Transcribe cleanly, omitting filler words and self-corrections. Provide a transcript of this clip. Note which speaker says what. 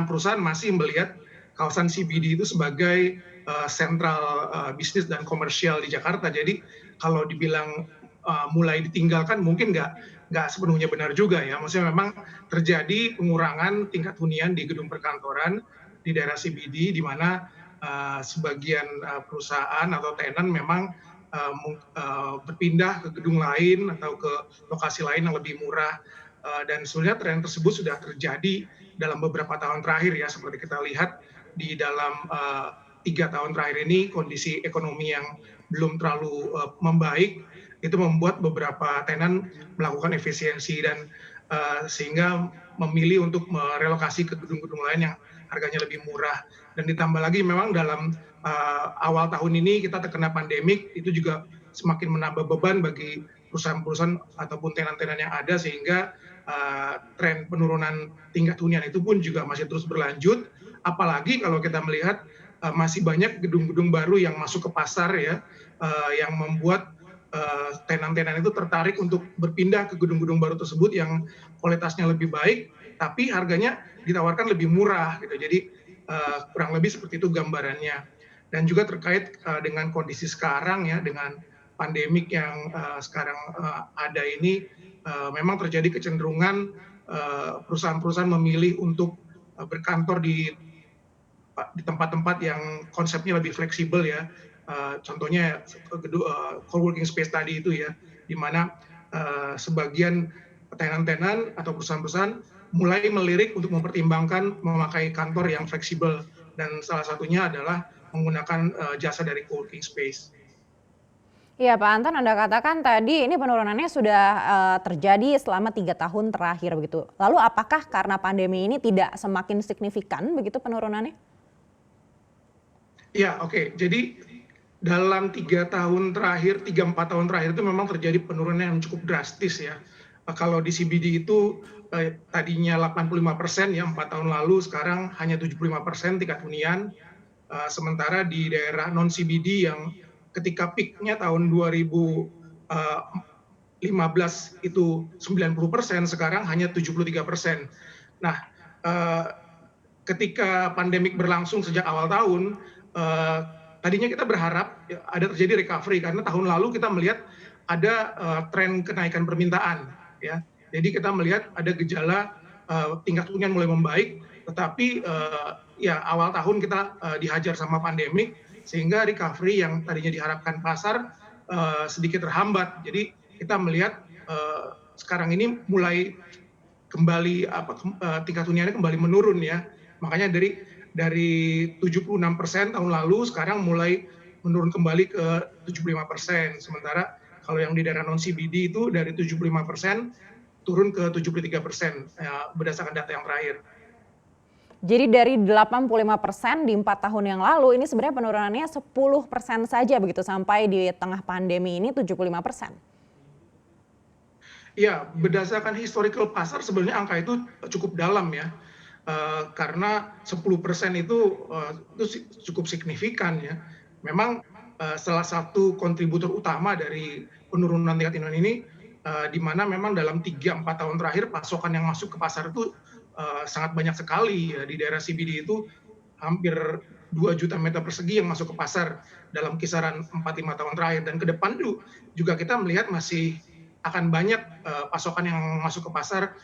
Speaker 1: perusahaan masih melihat kawasan CBD itu sebagai sentral bisnis dan komersial di Jakarta. Jadi kalau dibilang mulai ditinggalkan mungkin nggak sepenuhnya benar juga ya. Maksudnya memang terjadi pengurangan tingkat hunian di gedung perkantoran di daerah CBD di mana sebagian perusahaan atau tenan memang berpindah ke gedung lain atau ke lokasi lain yang lebih murah. Dan sebenarnya tren tersebut sudah terjadi dalam beberapa tahun terakhir ya, seperti kita lihat di dalam 3 tahun terakhir ini kondisi ekonomi yang belum terlalu membaik itu membuat beberapa tenan melakukan efisiensi dan sehingga memilih untuk merelokasi ke gedung-gedung lain yang harganya lebih murah. Dan ditambah lagi memang dalam awal tahun ini kita terkena pandemik, itu juga semakin menambah beban bagi perusahaan-perusahaan ataupun tenan-tenan yang ada, sehingga tren penurunan tingkat hunian itu pun juga masih terus berlanjut. Apalagi kalau kita melihat masih banyak gedung-gedung baru yang masuk ke pasar ya, yang membuat tenan-tenan itu tertarik untuk berpindah ke gedung-gedung baru tersebut yang kualitasnya lebih baik, tapi harganya ditawarkan lebih murah gitu. Jadi kurang lebih seperti itu gambarannya. Dan juga terkait dengan kondisi sekarang ya, dengan pandemik yang sekarang ada ini, memang terjadi kecenderungan perusahaan-perusahaan memilih untuk berkantor di tempat-tempat yang konsepnya lebih fleksibel ya. Contohnya co-working space tadi itu ya, di mana sebagian tenan-tenan atau perusahaan-perusahaan mulai melirik untuk mempertimbangkan memakai kantor yang fleksibel, dan salah satunya adalah menggunakan jasa dari co-working space.
Speaker 2: Iya Pak Anton, Anda katakan tadi ini penurunannya sudah terjadi selama 3 tahun terakhir begitu. Lalu apakah karena pandemi ini tidak semakin signifikan begitu penurunannya?
Speaker 1: Ya, oke. Jadi dalam 3 tahun terakhir, 3-4 tahun terakhir itu memang terjadi penurunan yang cukup drastis ya. Kalau di CBD itu tadinya 85% ya 4 tahun lalu, sekarang hanya 75% tingkat hunian. Sementara di daerah non CBD yang ketika peaknya tahun 2015 itu 90%, sekarang hanya 73%. Nah, ketika pandemik berlangsung sejak awal tahun, tadinya kita berharap ada terjadi recovery, karena tahun lalu kita melihat ada tren kenaikan permintaan ya. Jadi kita melihat ada gejala tingkat hunian mulai membaik, tetapi ya awal tahun kita dihajar sama pandemik, sehingga recovery yang tadinya diharapkan pasar sedikit terhambat. Jadi kita melihat sekarang ini mulai kembali tingkat huniannya kembali menurun ya. Makanya dari 76% tahun lalu sekarang mulai menurun kembali ke 75%. Sementara kalau yang di daerah non CBD itu dari 75% turun ke 73% berdasarkan data yang terakhir.
Speaker 2: Jadi dari 85% di 4 tahun yang lalu, ini sebenarnya penurunannya 10% saja begitu, sampai di tengah pandemi ini 75%.
Speaker 1: Ya, berdasarkan historical pasar sebenarnya angka itu cukup dalam ya, karena 10% itu cukup signifikan ya. Memang salah satu kontributor utama dari penurunan tingkat hunian ini, di mana memang dalam 3-4 tahun terakhir pasokan yang masuk ke pasar itu sangat banyak sekali ya. Di daerah CBD itu hampir 2 juta meter persegi yang masuk ke pasar dalam kisaran 4-5 tahun terakhir, dan ke depan juga kita melihat masih akan banyak pasokan yang masuk ke pasar